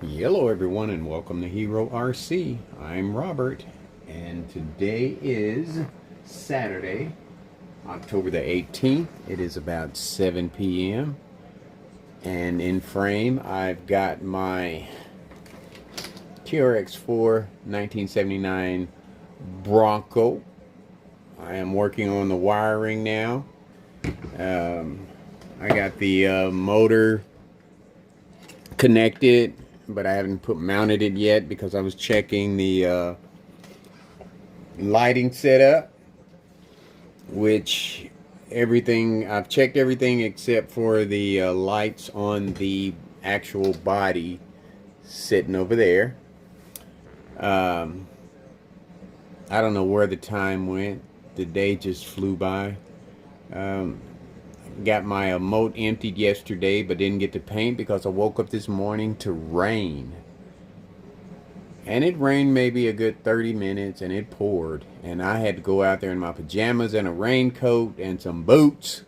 Hello everyone and welcome to HERORC. I'm Robert and today is Saturday, October the 18th. It is about 7 p.m. and in frame I've got my TRX4 1979 Bronco. I am working on the wiring now. I got the motor connected, but I haven't mounted it yet because I was checking the lighting setup, which I've checked everything except for the lights on the actual body sitting over there. I don't know where the time went. The day just flew by. Got my moat emptied yesterday, but didn't get to paint because I woke up this morning to rain. And it rained maybe a good 30 minutes and it poured. And I had to go out there in my pajamas and a raincoat and some boots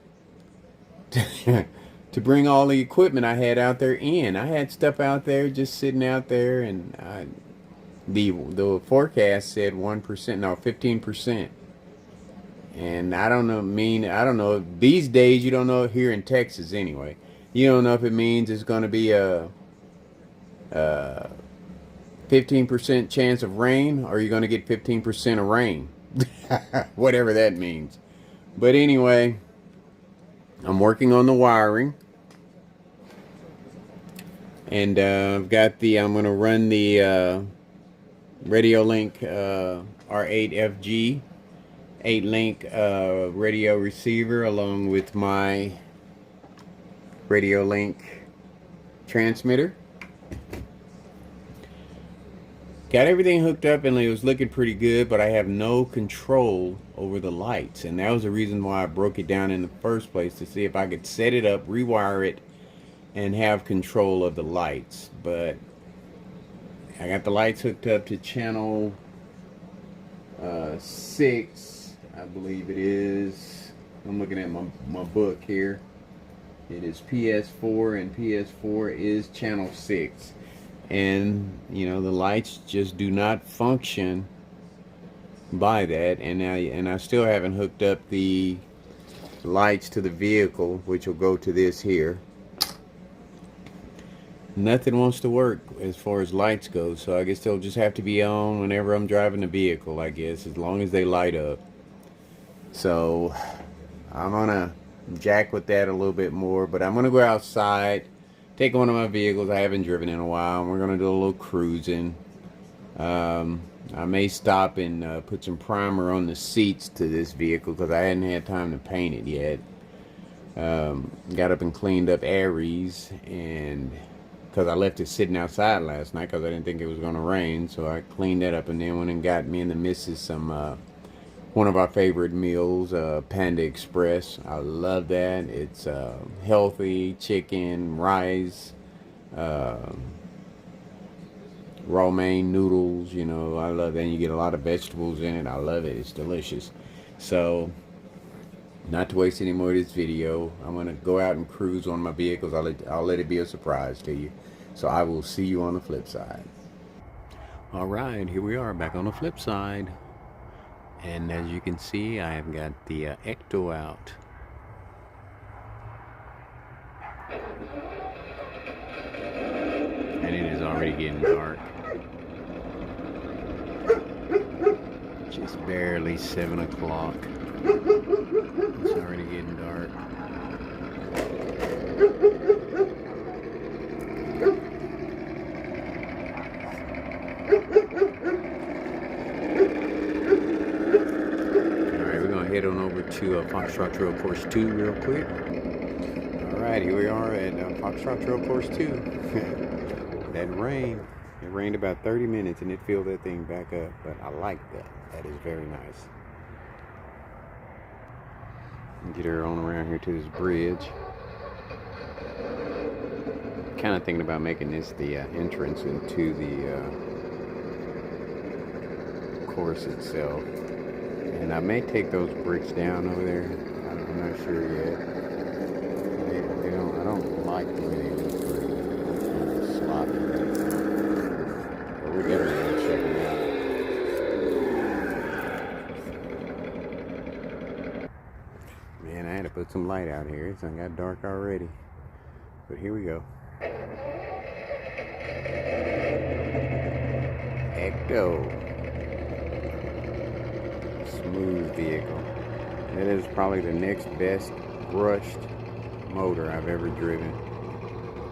to bring all the equipment I had out there in. I had stuff out there just sitting out there, and the forecast said 1%, no, 15%. And I don't know, these days you don't know here in Texas anyway. You don't know if it means it's going to be a 15% chance of rain, or you're going to get 15% of rain. Whatever that means. But anyway, I'm working on the wiring. And I'm going to run the Radio Link R8FG 8-link radio receiver along with my Radio Link transmitter. Got everything hooked up and it was looking pretty good, but I have no control over the lights, and that was the reason why I broke it down in the first place, to see if I could set it up, rewire it, and have control of the lights. But I got the lights hooked up to channel 6, I believe it is. I'm looking at my book here. It is PS4, and PS4 is channel 6. And you know, the lights just do not function by that. And I still haven't hooked up the lights to the vehicle, which will go to this here. Nothing wants to work as far as lights go, so I guess they'll just have to be on whenever I'm driving the vehicle, I guess, as long as they light up. So I'm gonna jack with that a little bit more, but I'm gonna go outside, take one of my vehicles I haven't driven in a while, and we're gonna do a little cruising. I may stop and put some primer on the seats to this vehicle because I hadn't had time to paint it yet. Got up and cleaned up Aries, and because I left it sitting outside last night because I didn't think it was going to rain, so I cleaned that up and then went and got me and the missus some one of our favorite meals, Panda Express. I love that. It's healthy chicken, rice, romaine noodles. You know, I love that. And you get a lot of vegetables in it. I love it. It's delicious. So, not to waste any more of this video, I'm going to go out and cruise on my vehicles. I'll let it be a surprise to you. So I will see you on the flip side. Alright, here we are back on the flip side. And as you can see, I have got the Ecto out. And it is already getting dark. Just barely 7 o'clock. It's already getting dark. Alright, we're going to head on over to Foxtrot Trail Course 2 real quick. Alright, here we are at Foxtrot Trail Course 2. That rain, it rained about 30 minutes and it filled that thing back up, but I like that. That is very nice. Get her on around here to this bridge. Kind of thinking about making this the entrance into the course itself. And I may take those bricks down over there. I'm not sure yet. I don't like the way they look. Sloppy. put some light out here. It's done got dark already. But here we go. Ecto. Smooth vehicle. That is probably the next best brushed motor I've ever driven.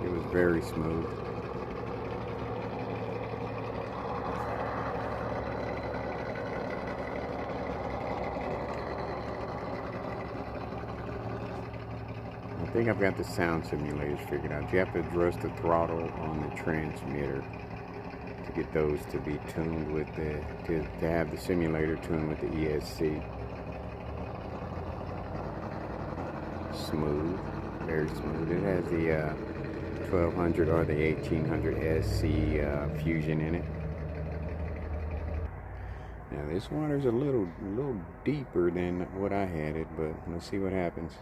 It was very smooth. I think I've got the sound simulators figured out. You have to adjust the throttle on the transmitter to get those to be tuned with to have the simulator tuned with the ESC. Smooth, very smooth. It has the 1200 or the 1800 SC Fusion in it. Now this water's a little deeper than what I had it, but let's see what happens.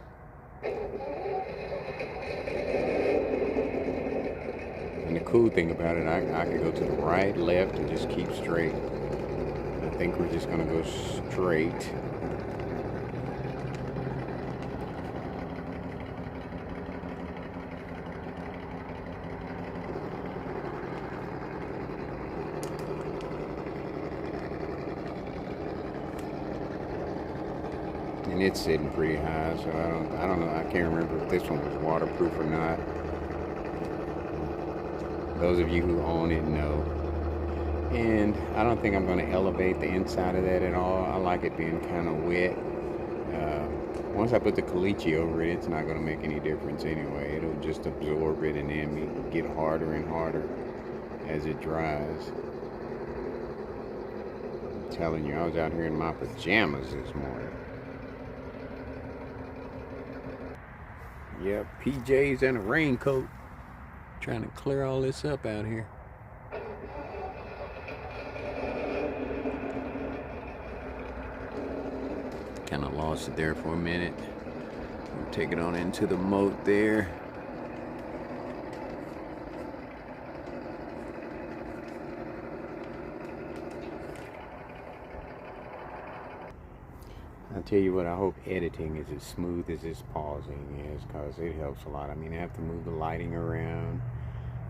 And the cool thing about it, I could go to the right, left, and just keep straight. I think we're just gonna go straight. And it's sitting pretty high, so I don't know. I can't remember if this one was waterproof or not. Those of you who own it know. And I don't think I'm going to elevate the inside of that at all. I like it being kind of wet. Once I put the caliche over it, it's not going to make any difference anyway. It'll just absorb it and then get harder and harder as it dries. I'm telling you, I was out here in my pajamas this morning. Yep, PJs and a raincoat. Trying to clear all this up out here. Kind of lost it there for a minute. We'll take it on into the moat there. I'll tell you what, I hope editing is as smooth as this pausing is, because it helps a lot. I mean, I have to move the lighting around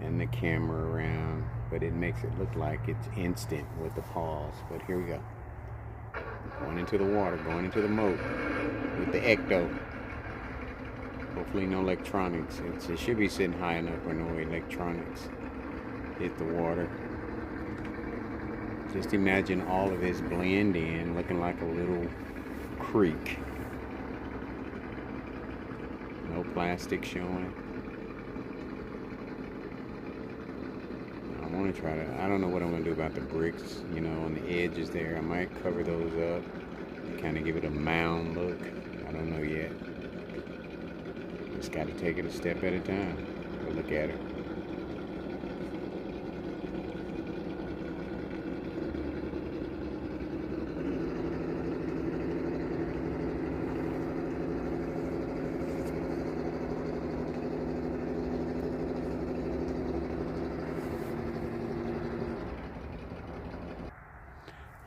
and the camera around, but it makes it look like it's instant with the pause. But here we go. Going into the water, going into the moat with the Ecto. Hopefully no electronics. It should be sitting high enough where no electronics hit the water. Just imagine all of this blend in, looking like a little creek. No plastic showing. I want to try to, I don't know what I'm going to do about the bricks, you know, on the edges there. I might cover those up, kind of give it a mound look. I don't know yet. Just got to take it a step at a time. Go look at it.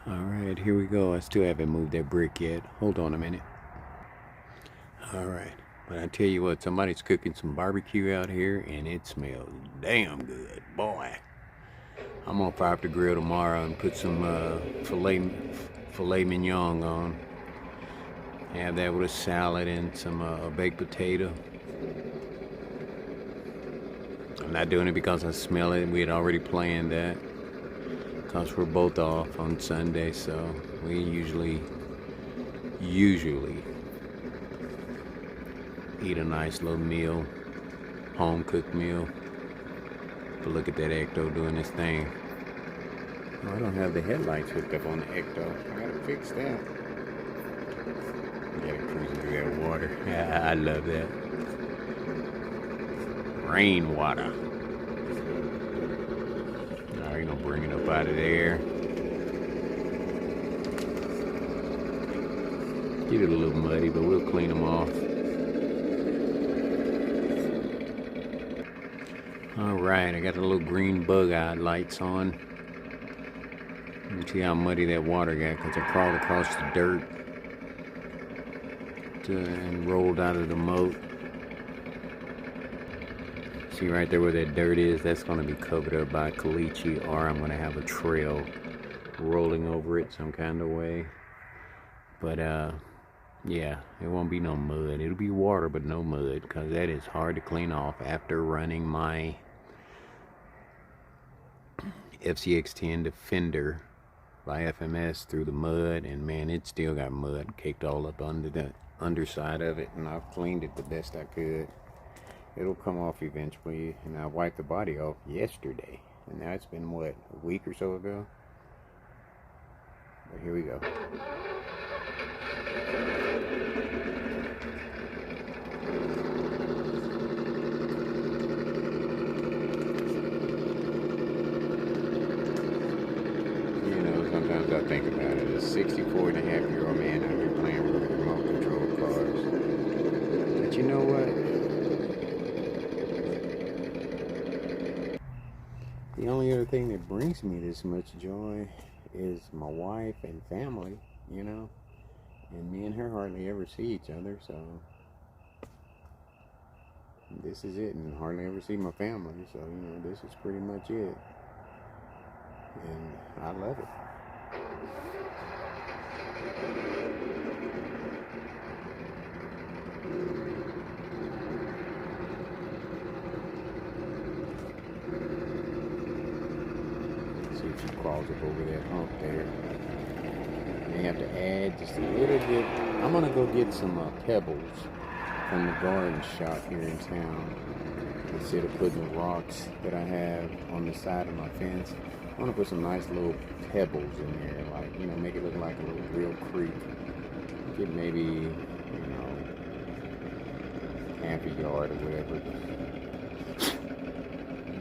Alright, here we go. I still haven't moved that brick yet. Hold on a minute. Alright, but I tell you what, somebody's cooking some barbecue out here and it smells damn good, boy. I'm gonna fire up the grill tomorrow and put some filet mignon on. Have that with a salad and some baked potato. I'm not doing it because I smell it. We had already planned that. Because we're both off on Sunday, so we usually eat a nice little meal, home cooked meal. But look at that Ecto doing this thing. Oh, I don't have the headlights hooked up on the Ecto. I gotta fix that. Yeah, cruising through that water. Yeah, I love that. Rainwater. Alright, gonna bring it up out of there. Get it a little muddy, but we'll clean them off. Alright, I got the little green bug-eyed lights on. You can see how muddy that water got because I crawled across the dirt. and rolled out of the moat. See right there where that dirt is? That's going to be covered up by caliche, or I'm going to have a trail rolling over it some kind of way. But yeah, it won't be no mud. It'll be water, but no mud, because that is hard to clean off after running my FCX10 Defender by FMS through the mud, and man, it still got mud caked all up under the underside of it, and I've cleaned it the best I could. It'll come off eventually, and I wiped the body off yesterday, and now it's been what, a week or so ago. But here we go. Sometimes I think about it, a 64-and-a-half-year-old man out here playing with remote control cars. But you know what? The only other thing that brings me this much joy is my wife and family, you know? And me and her hardly ever see each other, so this is it, and hardly ever see my family, so, you know, this is pretty much it. And I love it. See if she crawls up over that hump there. May have to add just a little bit. I'm gonna go get some pebbles from the garden shop here in town. Instead of putting the rocks that I have on the side of my fence, I want to put some nice little pebbles in there, like, you know, make it look like a little real creek. Get maybe, you know, half a yard or whatever.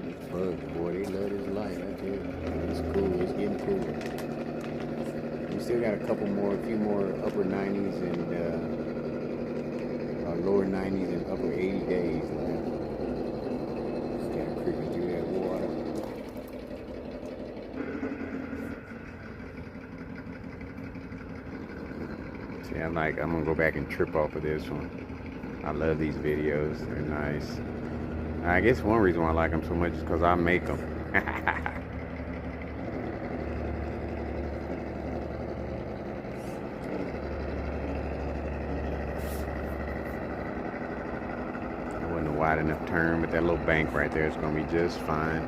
These bugs, boy, they love this light. I tell you, it's cool. It's getting cooler. We still got a few more upper 90s and lower 90s and upper 80 days left. Just kind of creeping through that water. I'm gonna go back and trip off of this one. I love these videos. They're nice. I guess one reason why I like them so much is because I make them. It wasn't a wide enough turn, but that little bank right there is gonna be just fine.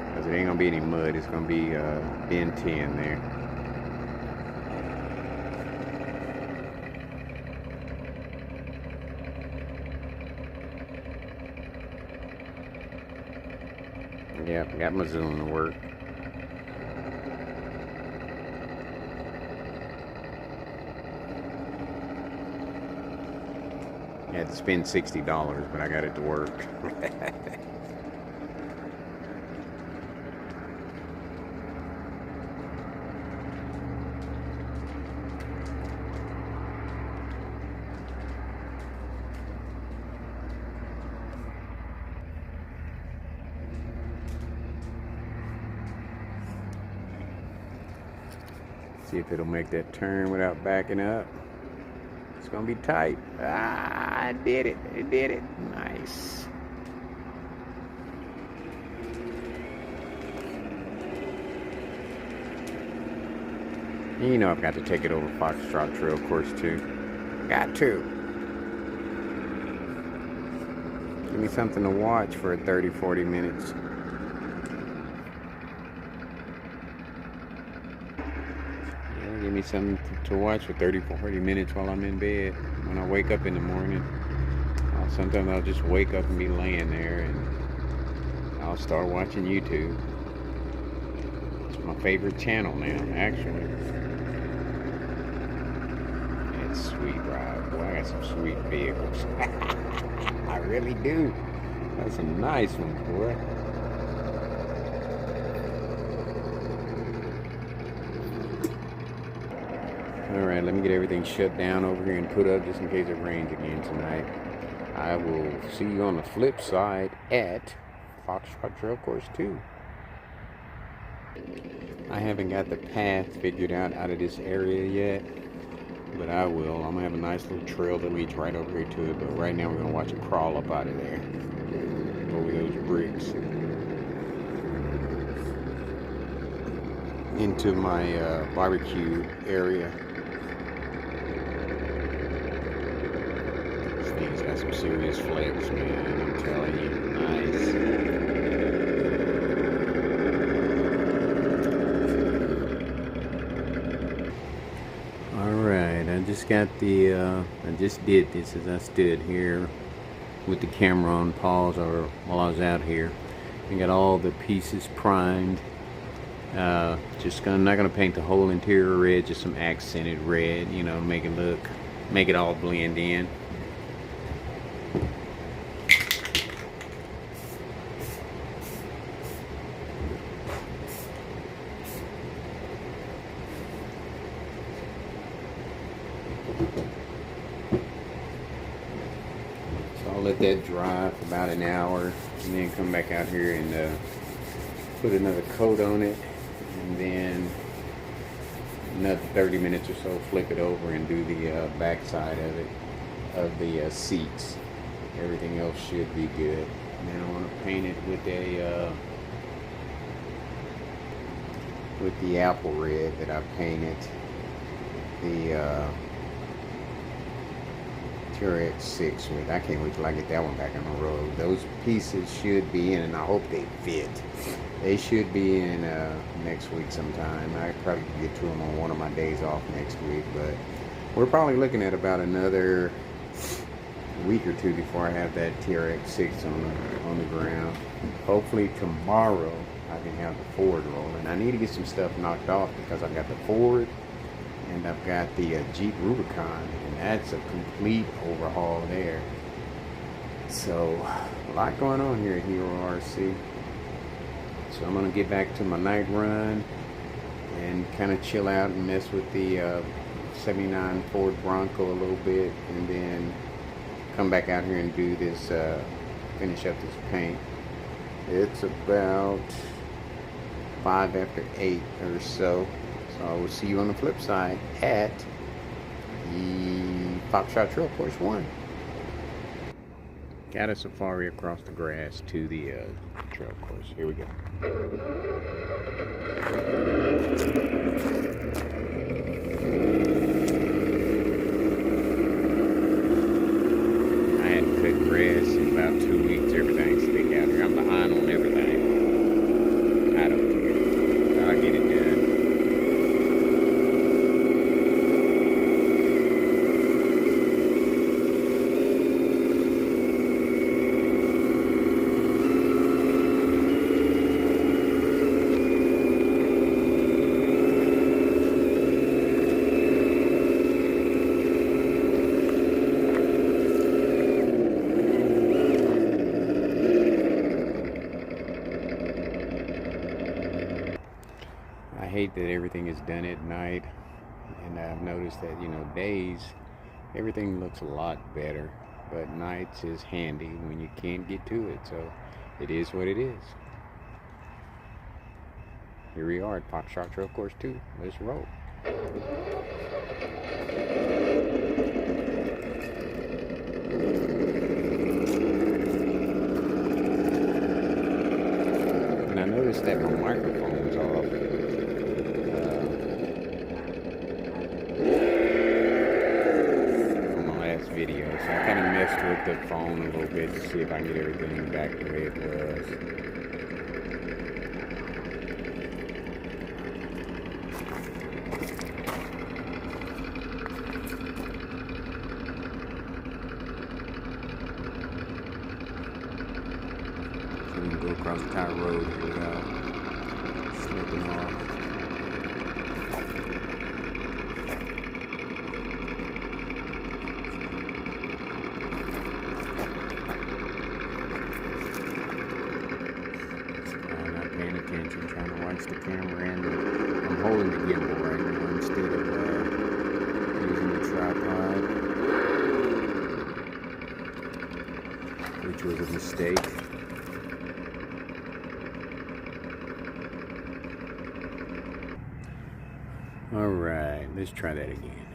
Because it ain't gonna be any mud. It's gonna be bend 10 there. Yep, got my zoom to work. I had to spend $60, but I got it to work. See if it'll make that turn without backing up. It's gonna be tight. Ah, I did it. It did it. Nice. You know I've got to take it over Foxtrot Trail Course too. Got to. Give me something to watch for 30-40 minutes. Give me something to watch for 30-40 minutes while I'm in bed. When I wake up in the morning, sometimes I'll just wake up and be laying there and I'll start watching YouTube. It's my favorite channel now, actually. It's sweet ride. Boy, I got some sweet vehicles. I really do. Got some nice ones, boy. Alright, let me get everything shut down over here and put up just in case it rains again tonight. I will see you on the flip side at Foxtrot Trail Course 2. I haven't got the path figured out of this area yet. But I will. I'm gonna have a nice little trail that leads right over here to it. But right now we're gonna watch it crawl up out of there over those bricks into my barbecue area. This thing's got some serious flex, man. I'm telling you, nice. Alright, I just got the, I just did this as I stood here with the camera on pause or while I was out here. I got all the pieces primed. Not gonna paint the whole interior red, just some accented red, you know, make it all blend in. So I'll let that dry for about an hour and then come back out here and put another coat on it, and then another 30 minutes or so flip it over and do the back side of it, of the seats. Everything else should be good. Now I want to paint it with the apple red that I painted the HERORC 6 with. I can't wait till I get that one back on the road. Those pieces should be in, and I hope they fit. They should be in next week sometime. I probably could get to them on one of my days off next week, but we're probably looking at about another week or two before I have that HERORC 6 on the ground. Hopefully tomorrow I can have the Ford rolling. I need to get some stuff knocked off because I've got the Ford and I've got the Jeep Rubicon, and that's a complete overhaul there. So a lot going on here at HERORC. So I'm gonna get back to my night run and kind of chill out and mess with the 79 Ford Bronco a little bit, and then come back out here and do this, finish up this paint. It's about 5 after 8 or so. So I will see you on the flip side at the Foxtrot Trail Course 1. Got a safari across the grass to the trail course. Here we go. I hadn't cut grass in about 2 weeks. Everything's thick out here. I'm behind on everything. I don't care. I'll get it done. I hate that everything is done at night, and I've noticed that, you know, days everything looks a lot better, but nights is handy when you can't get to it. So it is what it is. Here we are at Foxtrot Trail Course 2. Let's roll. And I noticed that my microphone's off. Video, so I kind of messed with the phone a little bit to see if I can get everything back the way it was. So we can go across the entire road without slipping off. Attention, trying to watch the camera, and I'm holding the gimbal right now instead of using the tripod, which was a mistake. Alright, let's try that again.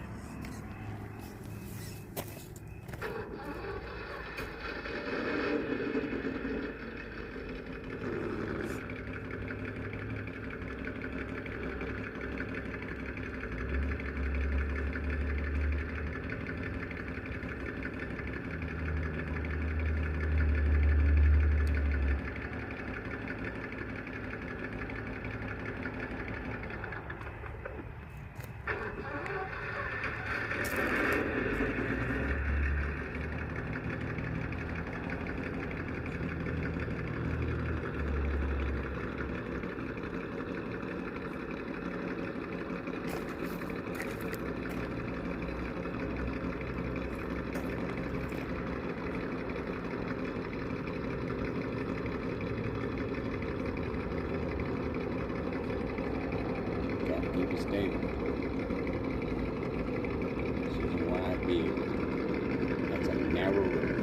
trying to keep it stable. This is a wide vehicle. That's a narrow road.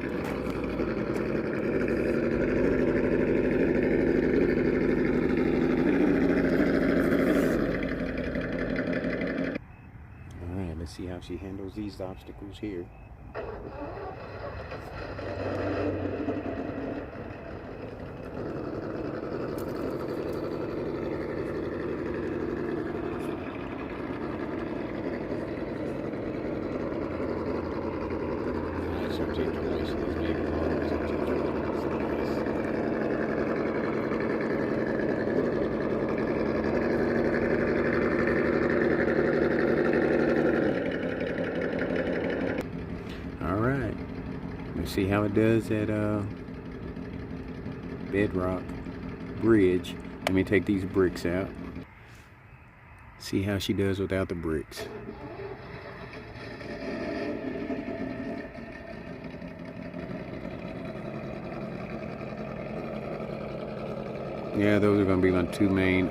Alright, let's see how she handles these obstacles here. Articulation is big. All right, let's see how it does at Bedrock Bridge. Let me take these bricks out. See how she does without the bricks. Yeah, those are going to be my two main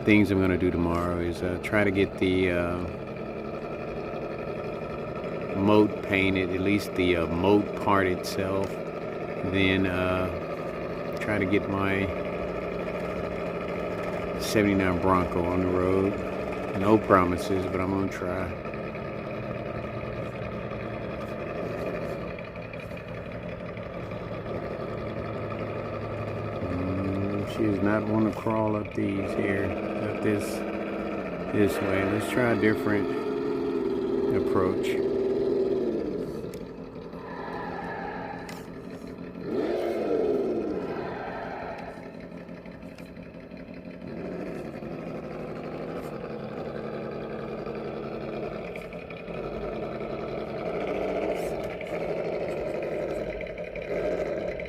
things I'm going to do tomorrow is try to get the moat painted, at least the moat part itself. Then try to get my 79 Bronco on the road. No promises, but I'm going to try. She does not want to crawl up these here, up this way. Let's try a different approach.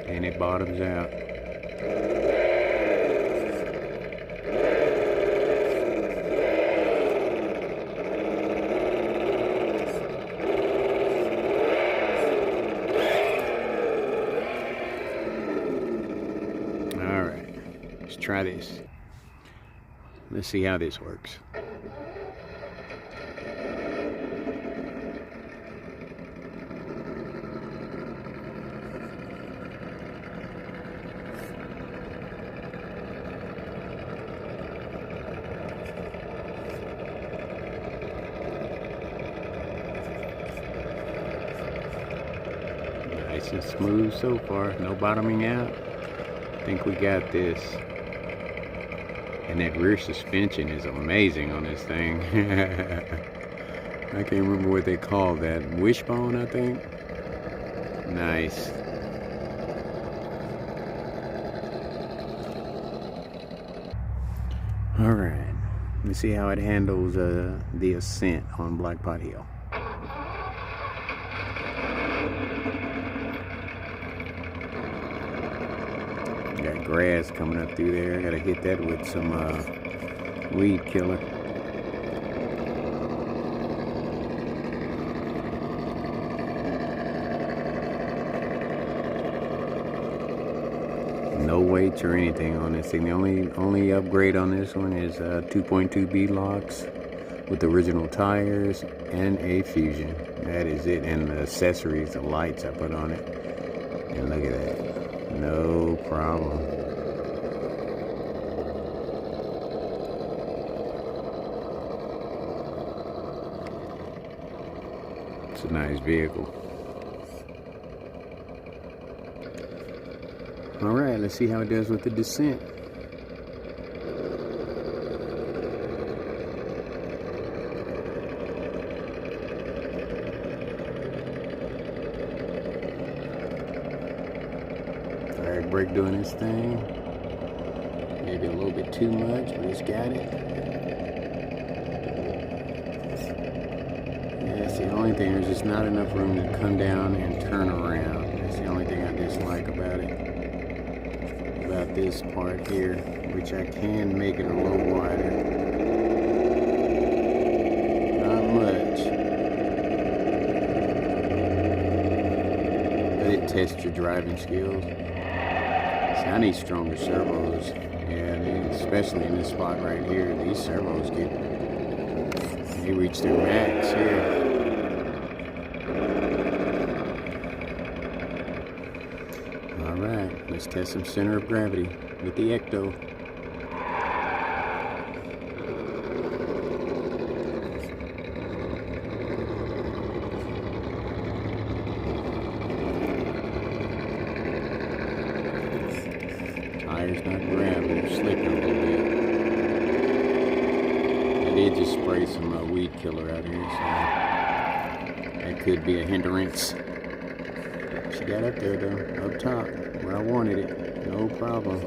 And it bottoms out. Let's try this. Let's see how this works. Nice and smooth so far. No bottoming out. I think we got this. And that rear suspension is amazing on this thing. I can't remember what they call that. Wishbone, I think. Nice. All right. Let's see how it handles the ascent on Blackpot Hill. Got grass coming up through there. Gotta hit that with some weed killer. No weights or anything on this thing. The only upgrade on this one is 2.2 beadlocks with original tires and a Fusion. That is it. And the accessories, the lights I put on it. And look at that. No problem. It's a nice vehicle. All right, let's see how it does with the descent. Brake doing its thing. Maybe a little bit too much, but it's got it. Yeah, that's the only thing. There's just not enough room to come down and turn around. That's the only thing I dislike about it. About this part here, which I can make it a little wider. Not much. But it tests your driving skills. See, I need stronger servos. Yeah, especially in this spot right here. These servos they reach their max here. Alright, let's test some center of gravity with the ecto. Tire's not grabbing, they're slipping a little bit. I did just spray some weed killer out here, so that could be a hindrance. She got up there though, up top, where I wanted it, no problem.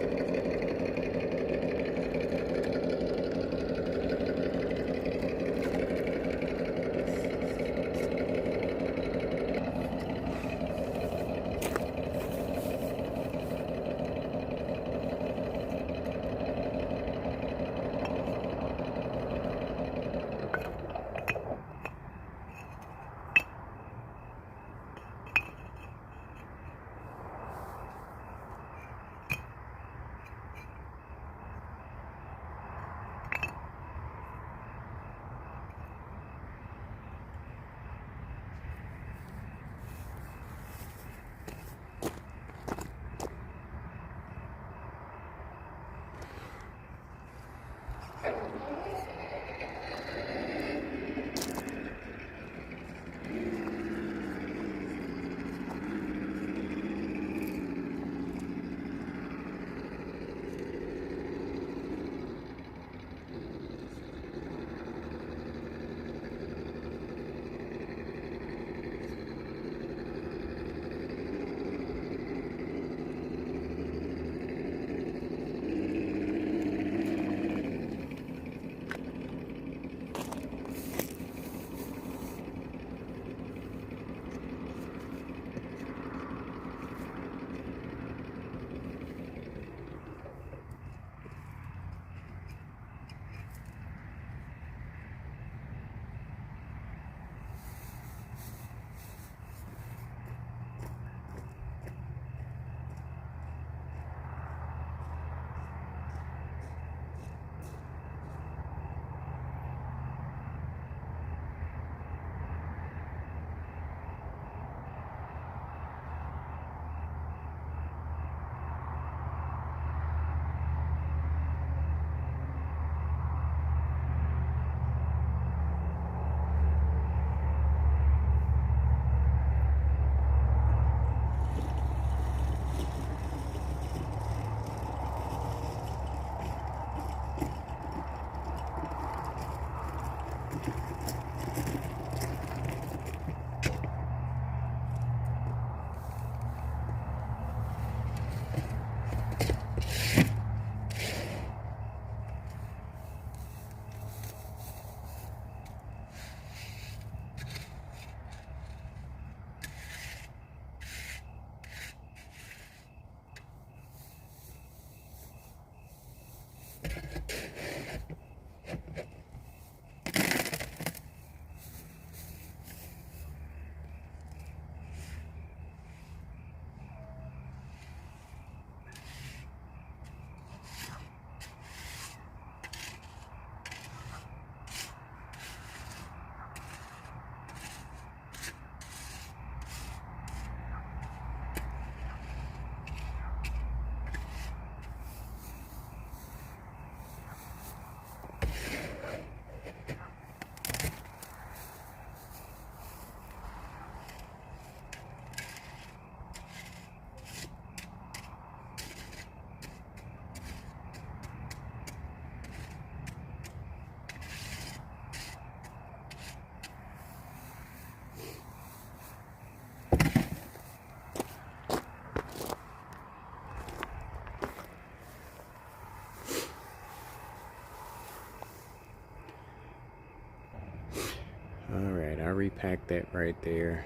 Alright, I repacked that right there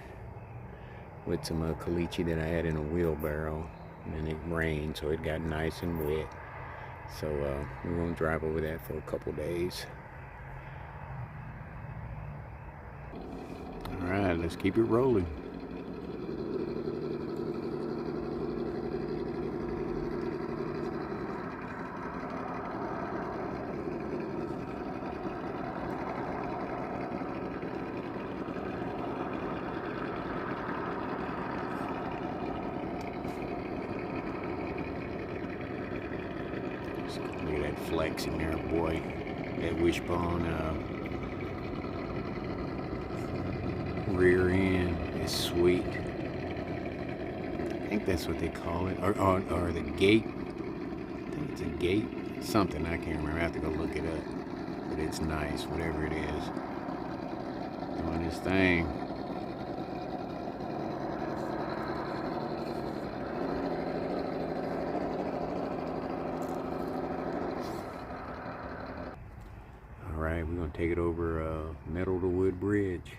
with some caliche that I had in a wheelbarrow, and it rained, so it got nice and wet. So we're going to drive over that for a couple days. Alright, let's keep it rolling. Look at that flex in there, boy. That wishbone rear end is sweet. I think that's what they call it. Or the gate. I think it's a gate. Something, I can't remember. I have to go look it up. But it's nice, whatever it is. Doing this thing. Alright, we're going to take it over Metal to Wood Bridge.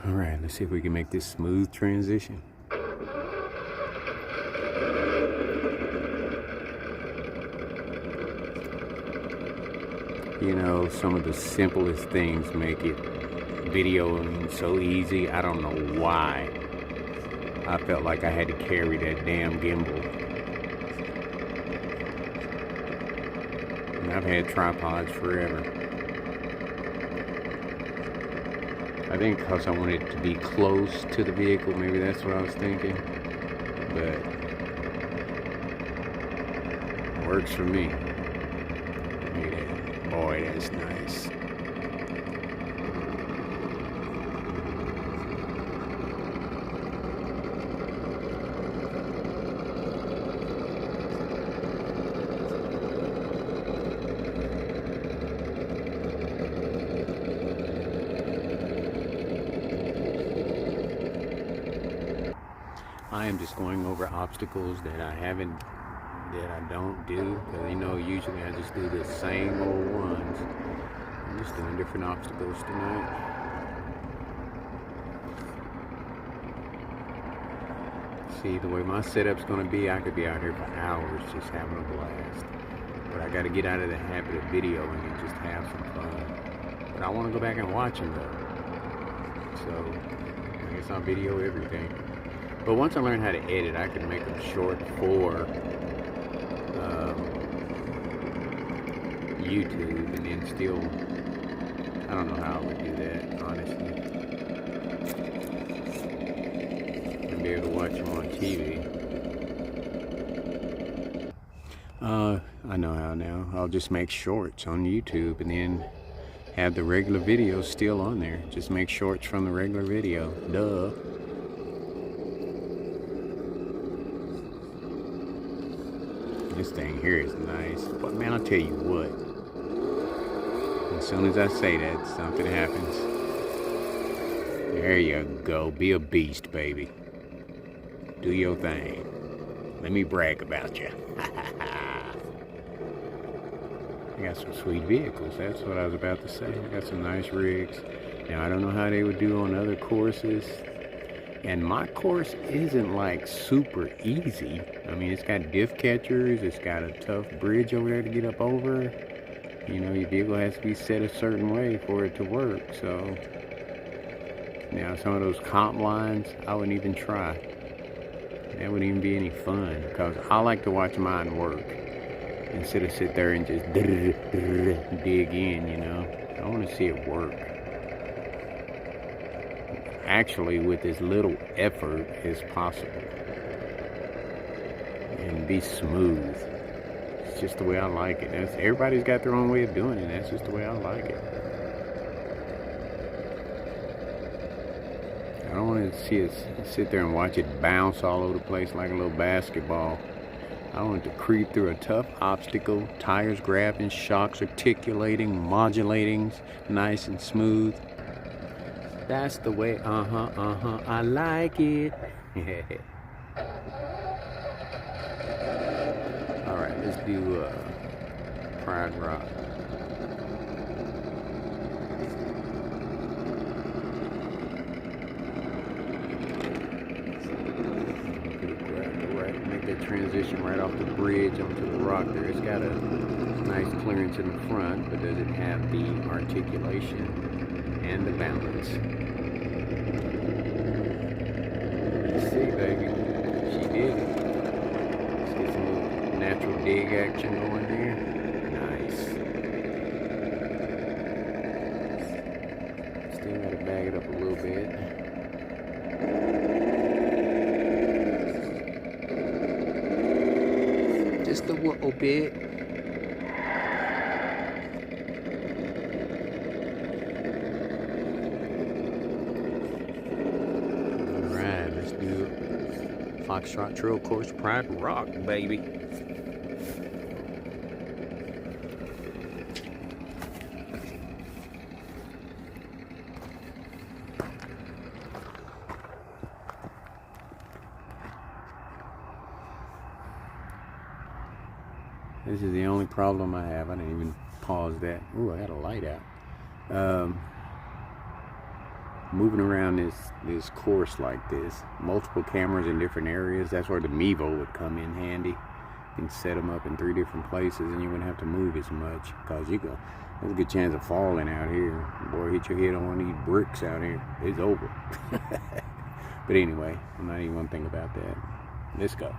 Alright, let's see if we can make this smooth transition. You know, some of the simplest things make it videoing so easy. I don't know why I felt like I had to carry that damn gimbal. And I've had tripods forever. I think because I wanted it to be close to the vehicle, maybe that's what I was thinking. But it works for me. Look at that. Boy, that's nice. I am just going over obstacles that I don't do, because you know, usually I just do the same old ones. I'm just doing different obstacles tonight. See, the way my setup's gonna be, I could be out here for hours just having a blast. But I gotta get out of the habit of videoing and just have some fun. But I wanna go back and watch them though. So, I guess I'll video everything. But once I learn how to edit, I can make them short for YouTube, and then still, I don't know how I would do that, honestly. And be able to watch them on TV. I know how now. I'll just make shorts on YouTube and then have the regular videos still on there. Just make shorts from the regular video. Duh. This thing here is nice, but man, I'll tell you what, as soon as I say that, something happens. There you go. Be a beast, baby. Do your thing. Let me brag about you. I got some sweet vehicles. That's what I was about to say. I got some nice rigs. Now, I don't know how they would do on other courses. And my course isn't like super easy. I mean, it's got diff catchers, it's got a tough bridge over there to get up over. You know, your vehicle has to be set a certain way for it to work. So now some of those comp lines, I wouldn't even try. That wouldn't even be any fun, because I like to watch mine work instead of sit there and just dig in, you know. I want to see it work. Actually, with as little effort as possible, and be smooth. It's just the way I like it. Everybody's got their own way of doing it. That's just the way I like it. I don't want to see it sit there and watch it bounce all over the place like a little basketball. I want to creep through a tough obstacle, tires grabbing, shocks articulating, modulating, nice and smooth. That's the way, I like it. Alright, let's do Pride Rock. Make that transition right off the bridge onto the rock there. It's got a nice clearance in the front, but does it have the articulation and the balance? Let's see, baby. She did it. Let's get some little natural dig action going there. Nice. Still gotta bag it up a little bit. Just a little bit. Alright, let's do Foxtrot Trail Course Pride Rock, baby. This is the only problem I have. I didn't even pause that. Ooh, I got a light out. Moving around this course like this, multiple cameras in different areas, that's where the Mevo would come in handy. You can set them up in 3 different places and you wouldn't have to move as much, because there's a good chance of falling out here. Boy, hit your head on one of these bricks out here, it's over. But anyway, I'm not even gonna think about that. Let's go.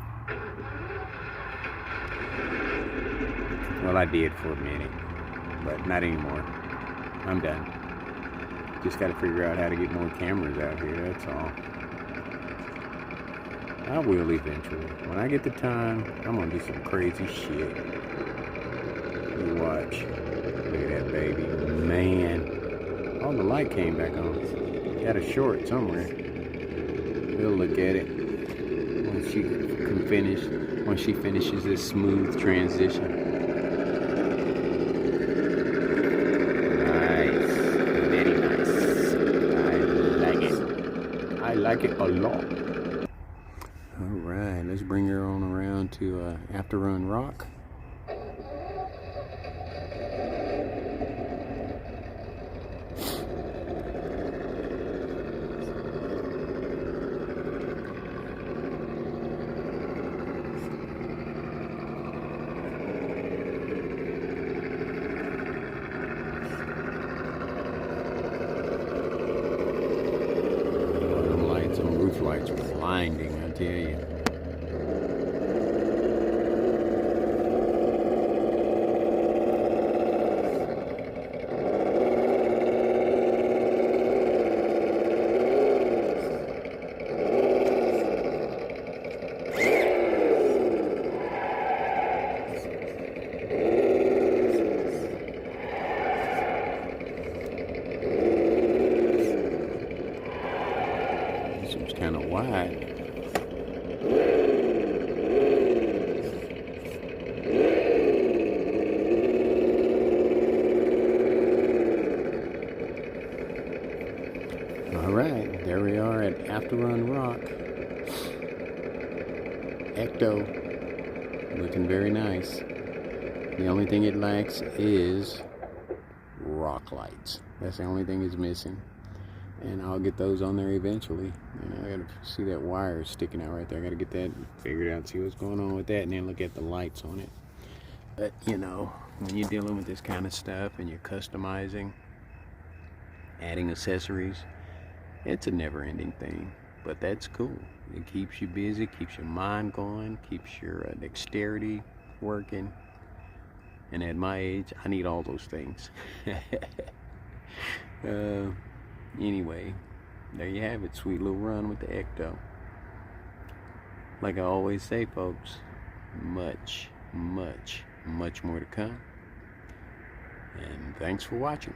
Well, I did for a minute, but not anymore. I'm done. Just got to figure out how to get more cameras out here, that's all. I will eventually. When I get the time, I'm going to do some crazy shit. You watch. Look at that baby. Man. Oh, the light came back on. Got a short somewhere. We'll look at it when she can finish. When she finishes this smooth transition. I like it a lot. Alright, let's bring her on around to After Run Rock. Roof lights are blinding, I tell you. This was kind of wide. Alright, there we are at After Run Rock. Ecto. Looking very nice. The only thing it lacks is rock lights. That's the only thing it's missing. And I'll get those on there eventually. And I gotta see that wire sticking out right there. I gotta get that figured out, see what's going on with that, and then look at the lights on it. But you know, when you're dealing with this kind of stuff and you're customizing, adding accessories, it's a never-ending thing. But that's cool. It keeps you busy, keeps your mind going, keeps your dexterity working. And at my age, I need all those things. Anyway, there you have it. Sweet little run with the Ecto. Like I always say, folks, much, much, much more to come. And thanks for watching.